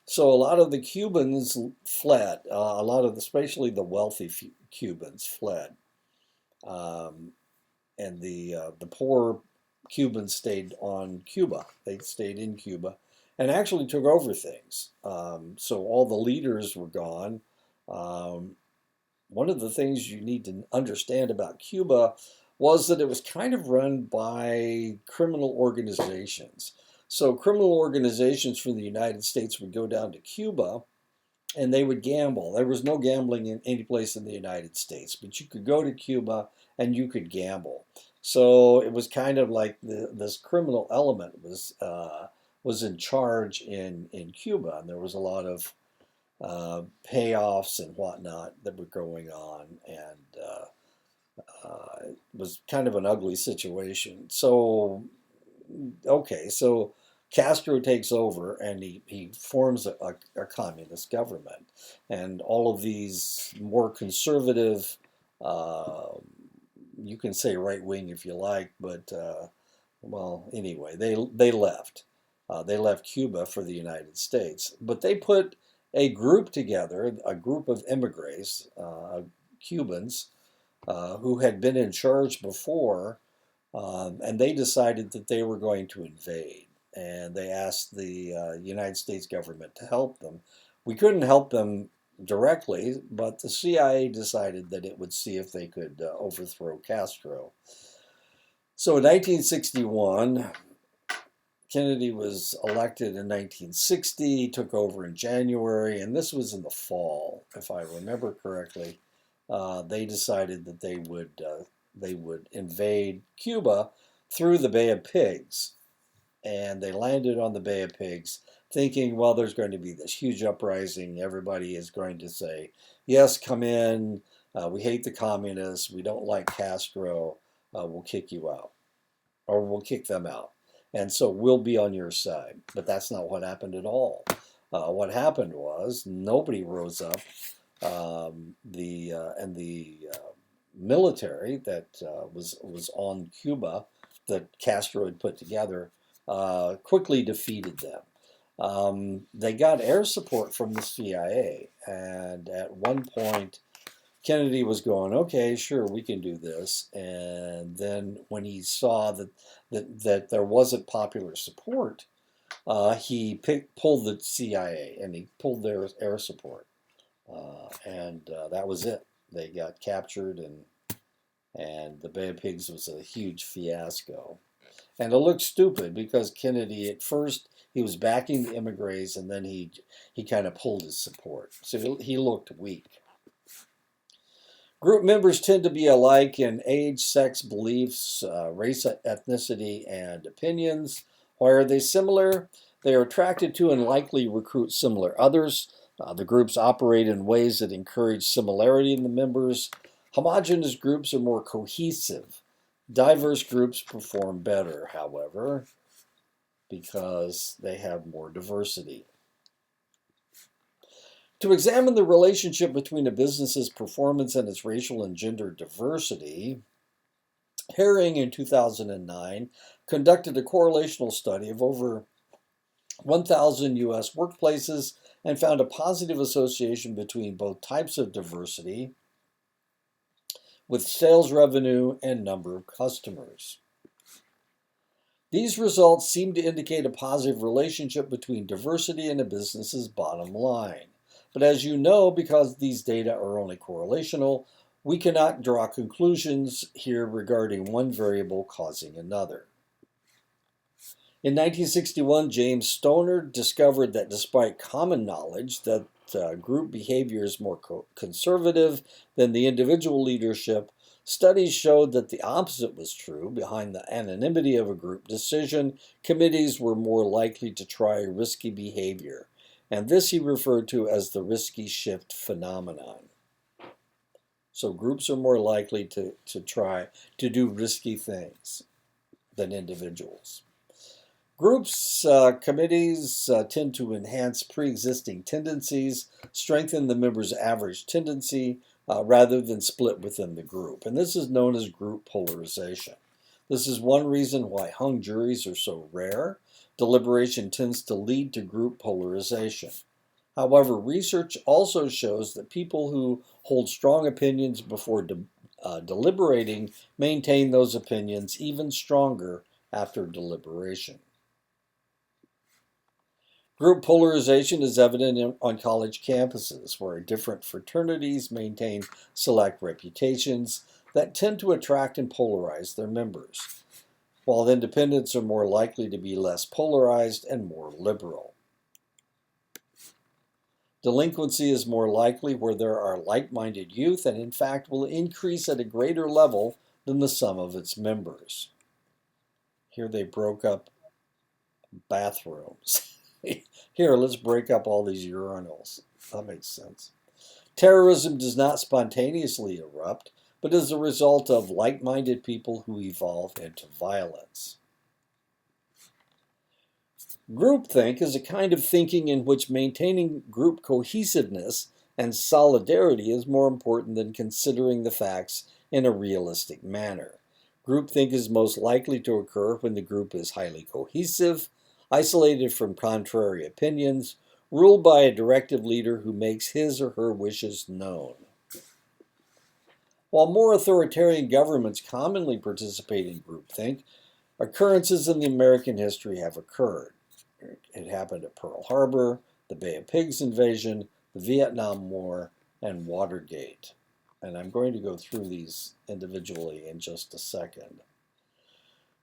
So a lot of the Cubans fled. Especially the wealthy Cubans, fled. Um, the poor Cubans stayed on Cuba. They stayed in Cuba and actually took over things. So all the leaders were gone. Um, One of the things you need to understand about Cuba was that it was kind of run by criminal organizations. So criminal organizations from the United States would go down to Cuba and they would gamble. There was no gambling in any place in the United States, but you could go to Cuba and you could gamble. So it was kind of like this criminal element was in charge in Cuba, and there was a lot of payoffs and whatnot that were going on, and it was kind of an ugly situation. So, okay, so Castro takes over and he forms a communist government, and all of these more conservative, uh, you can say right wing if you like, but well, anyway, they left. They left Cuba for the United States, but they put a group together, a group of immigrants, Cubans, who had been in charge before, and they decided that they were going to invade. And they asked the United States government to help them. We couldn't help them directly, but the CIA decided that it would see if they could overthrow Castro. So in 1961, Kennedy was elected in 1960, took over in January, and this was in the fall, if I remember correctly. They decided that they would invade Cuba through the Bay of Pigs, and they landed on the Bay of Pigs, thinking, well, there's going to be this huge uprising. Everybody is going to say, yes, come in. We hate the communists. We don't like Castro. We'll kick you out, or we'll kick them out. And so we'll be on your side. But that's not what happened at all. What happened was nobody rose up. The military that was on Cuba that Castro had put together quickly defeated them. They got air support from the CIA, and at one point, Kennedy was going, okay, sure, we can do this. And then when he saw that there wasn't popular support, he pulled the CIA and he pulled their air support, and that was it. They got captured, and the Bay of Pigs was a huge fiasco. And it looked stupid because Kennedy, at first, he was backing the immigrants, and then he kind of pulled his support. So he looked weak. Group members tend to be alike in age, sex, beliefs, race, ethnicity, and opinions. Why are they similar? They are attracted to and likely recruit similar others. The groups operate in ways that encourage similarity in the members. Homogeneous groups are more cohesive. Diverse groups perform better, however, because they have more diversity. To examine the relationship between a business's performance and its racial and gender diversity, Herring in 2009 conducted a correlational study of over 1,000 U.S. workplaces and found a positive association between both types of diversity with sales revenue and number of customers. These results seem to indicate a positive relationship between diversity and a business's bottom line. But as you know, because these data are only correlational, we cannot draw conclusions here regarding one variable causing another. In 1961, James Stoner discovered that despite common knowledge that group behavior is more conservative than the individual leadership, studies showed that the opposite was true. Behind the anonymity of a group decision, committees were more likely to try risky behavior, and this he referred to as the risky shift phenomenon. So groups are more likely to try to do risky things than individuals. Groups, committees tend to enhance pre-existing tendencies, strengthen the member's average tendency, rather than split within the group. And this is known as group polarization. This is one reason why hung juries are so rare. Deliberation tends to lead to group polarization. However, research also shows that people who hold strong opinions before deliberating maintain those opinions even stronger after deliberation. Group polarization is evident on college campuses, where different fraternities maintain select reputations that tend to attract and polarize their members, while independents are more likely to be less polarized and more liberal. Delinquency is more likely where there are like-minded youth and in fact will increase at a greater level than the sum of its members. Here they broke up bathrooms. Here, let's break up all these urinals. That makes sense. Terrorism does not spontaneously erupt, but is a result of like-minded people who evolve into violence. Groupthink is a kind of thinking in which maintaining group cohesiveness and solidarity is more important than considering the facts in a realistic manner. Groupthink is most likely to occur when the group is highly cohesive, isolated from contrary opinions, ruled by a directive leader who makes his or her wishes known. While more authoritarian governments commonly participate in groupthink, occurrences in the American history have occurred. It happened at Pearl Harbor, the Bay of Pigs invasion, the Vietnam War, and Watergate. And I'm going to go through these individually in just a second.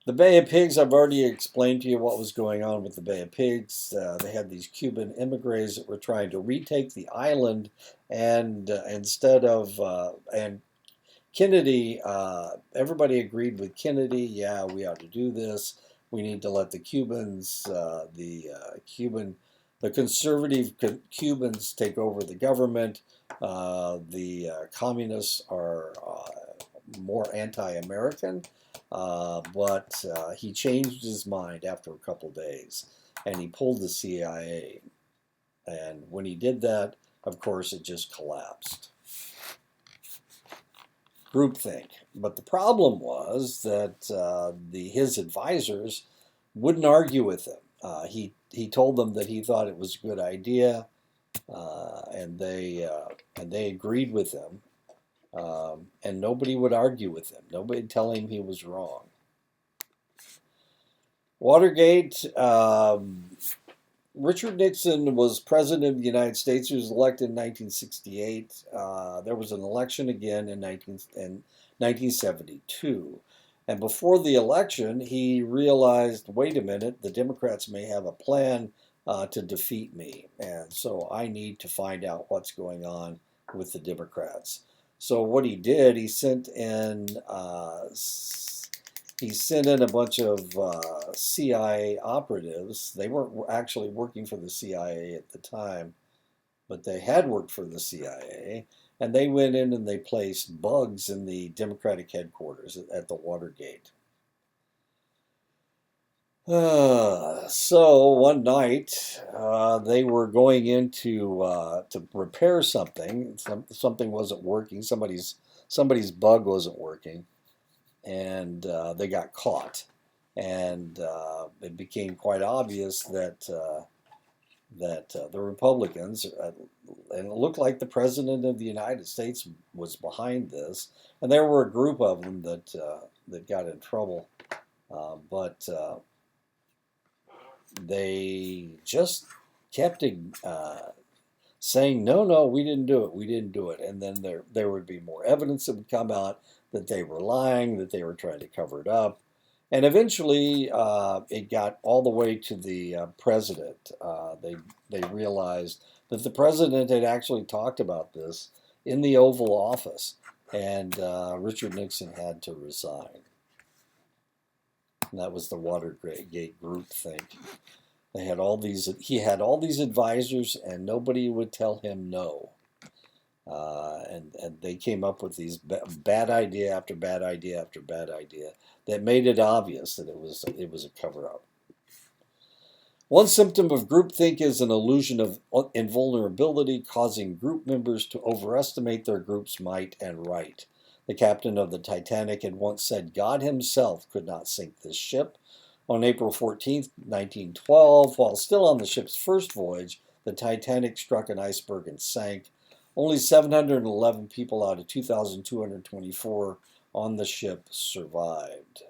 The Bay of Pigs, I've already explained to you what was going on with the Bay of Pigs. They had these Cuban immigrants that were trying to retake the island, and and Kennedy, everybody agreed with Kennedy, yeah, we ought to do this. We need to let the Cubans, the conservative Cubans take over the government. The communists are more anti-American, but he changed his mind after a couple days, and he pulled the CIA. And when he did that, of course, it just collapsed. Groupthink. But the problem was that his advisors wouldn't argue with him. He told them that he thought it was a good idea, and they agreed with him. And nobody would argue with him. Nobody would tell him he was wrong. Watergate. Richard Nixon was president of the United States. He was elected in 1968. There was an election again in 1972. And before the election, he realized, wait a minute, the Democrats may have a plan to defeat me. And so I need to find out what's going on with the Democrats. So what he did, he sent in a bunch of CIA operatives. They weren't actually working for the CIA at the time, but they had worked for the CIA, and they went in and they placed bugs in the Democratic headquarters at the Watergate. So one night they were going in to repair something. Something wasn't working. Somebody's bug wasn't working, and they got caught. And it became quite obvious that the Republicans, and it looked like the President of the United States was behind this, and there were a group of them that got in trouble, but they just kept saying, no, we didn't do it, and then there would be more evidence that would come out that they were lying, that they were trying to cover it up. And eventually, it got all the way to the president. They realized that the president had actually talked about this in the Oval Office, and Richard Nixon had to resign. And that was the Watergate groupthink. He had all these advisors, and nobody would tell him no. And they came up with these bad idea after bad idea after bad idea that made it obvious that it was a cover-up. One symptom of groupthink is an illusion of invulnerability, causing group members to overestimate their group's might and right. The captain of the Titanic had once said God himself could not sink this ship. On April 14, 1912, while still on the ship's first voyage, the Titanic struck an iceberg and sank. Only 711 people out of 2,224 on the ship survived.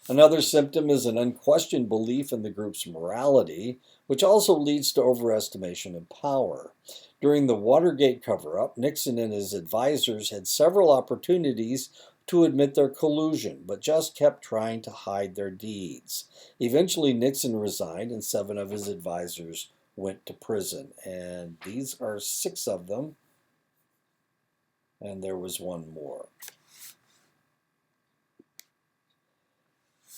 Another symptom is an unquestioned belief in the group's morality, which also leads to overestimation of power. During the Watergate cover-up, Nixon and his advisors had several opportunities to admit their collusion, but just kept trying to hide their deeds. Eventually, Nixon resigned, and 7 of his advisors went to prison. And these are 6 of them, and there was one more.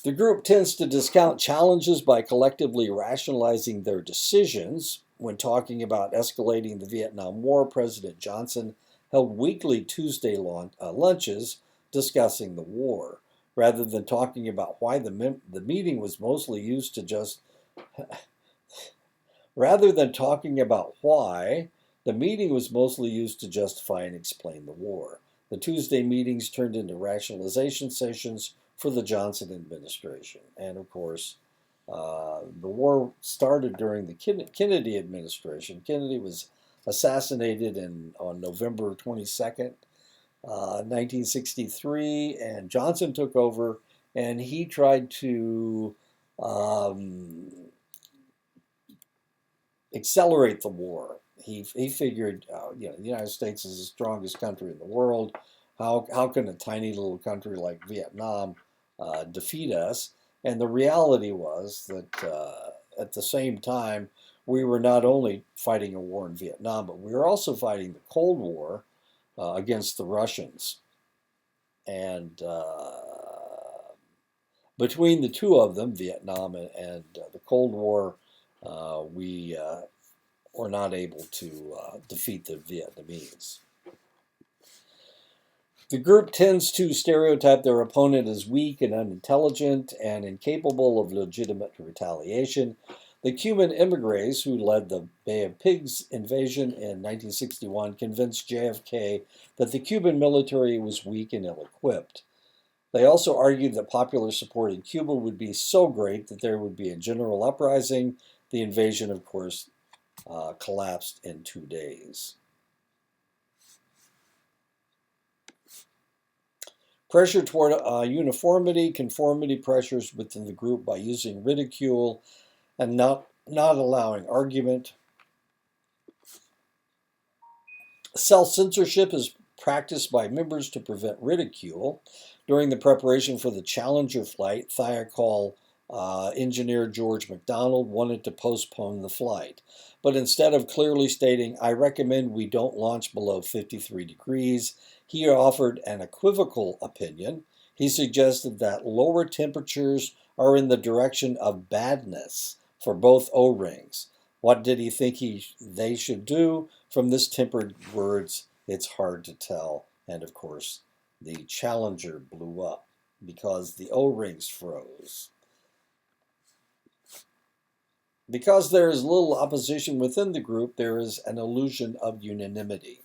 The group tends to discount challenges by collectively rationalizing their decisions. When talking about escalating the Vietnam War, President Johnson held weekly Tuesday lunches discussing the war. Rather than talking about why the meeting was mostly used to just Rather than talking about why, the meeting was mostly used to justify and explain the war. The Tuesday meetings turned into rationalization sessions for the Johnson administration. And of course, the war started during the Kennedy administration. Kennedy was assassinated on November 22nd, 1963, and Johnson took over, and he tried to accelerate the war. He figured, the United States is the strongest country in the world. How can a tiny little country like Vietnam defeat us? And the reality was that at the same time, we were not only fighting a war in Vietnam, but we were also fighting the Cold War against the Russians. And between the two of them, Vietnam and the Cold War, we were not able to defeat the Vietnamese. The group tends to stereotype their opponent as weak and unintelligent and incapable of legitimate retaliation. The Cuban emigres who led the Bay of Pigs invasion in 1961 convinced JFK that the Cuban military was weak and ill-equipped. They also argued that popular support in Cuba would be so great that there would be a general uprising. The invasion, of course, collapsed in 2 days. Pressure toward uniformity, conformity pressures within the group by using ridicule and not allowing argument. Self-censorship is practiced by members to prevent ridicule. During the preparation for the Challenger flight, Thiokol engineer George McDonald wanted to postpone the flight. But instead of clearly stating, "I recommend we don't launch below 53 degrees, he offered an equivocal opinion. He suggested that lower temperatures are in the direction of badness for both O-rings. What did he think they should do? From this tempered words, it's hard to tell. And of course, the Challenger blew up because the O-rings froze. Because there is little opposition within the group, there is an illusion of unanimity.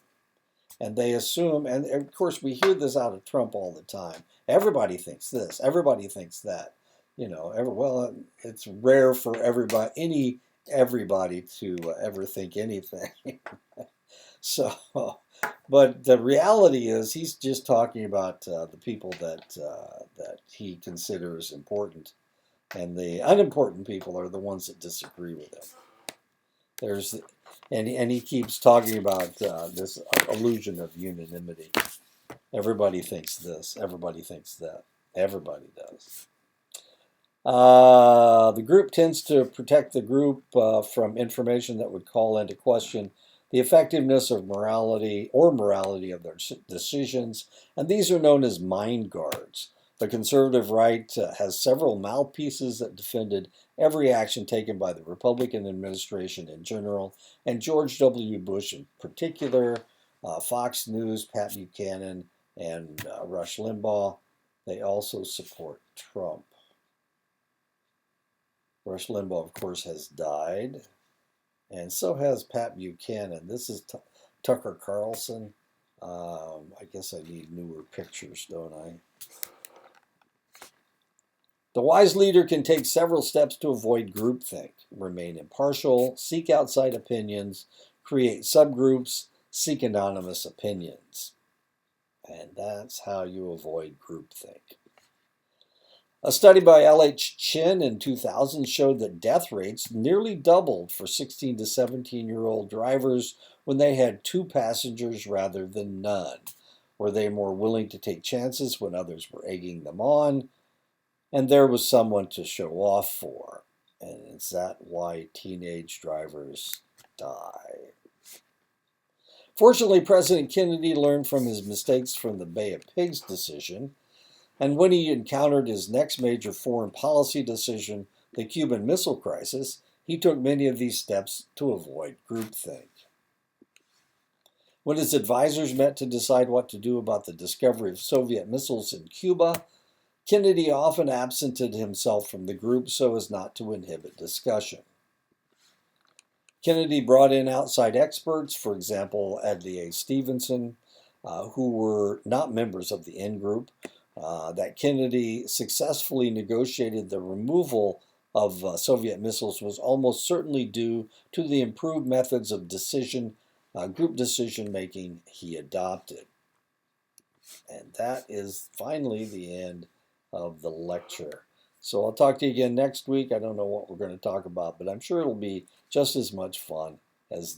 And they assume, and of course we hear this out of Trump all the time, everybody thinks this, everybody thinks that. Well, it's rare for everybody to ever think anything. So, but the reality is he's just talking about the people that he considers important. And the unimportant people are the ones that disagree with him. And he keeps talking about this illusion of unanimity. Everybody thinks this. Everybody thinks that. Everybody does. The group tends to protect the group from information that would call into question the effectiveness of morality of their decisions, and these are known as mind guards. The conservative right has several mouthpieces that defended every action taken by the Republican administration in general, and George W. Bush in particular, Fox News, Pat Buchanan, and Rush Limbaugh. They also support Trump. Rush Limbaugh, of course, has died, and so has Pat Buchanan. This is Tucker Carlson. I guess I need newer pictures, don't I? The wise leader can take several steps to avoid groupthink, remain impartial, seek outside opinions, create subgroups, seek anonymous opinions. And that's how you avoid groupthink. A study by L.H. Chin in 2000 showed that death rates nearly doubled for 16 to 17-year-old drivers when they had 2 passengers rather than none. Were they more willing to take chances when others were egging them on? And there was someone to show off for. And is that why teenage drivers die? Fortunately, President Kennedy learned from his mistakes from the Bay of Pigs decision, and when he encountered his next major foreign policy decision, the Cuban Missile Crisis, he took many of these steps to avoid groupthink. When his advisors met to decide what to do about the discovery of Soviet missiles in Cuba, Kennedy often absented himself from the group so as not to inhibit discussion. Kennedy brought in outside experts, for example, Adlai A. Stevenson, who were not members of the in-group. That Kennedy successfully negotiated the removal of Soviet missiles was almost certainly due to the improved methods of group decision making he adopted. And that is finally the end of the lecture. So I'll talk to you again next week. I don't know what we're going to talk about, but I'm sure it'll be just as much fun as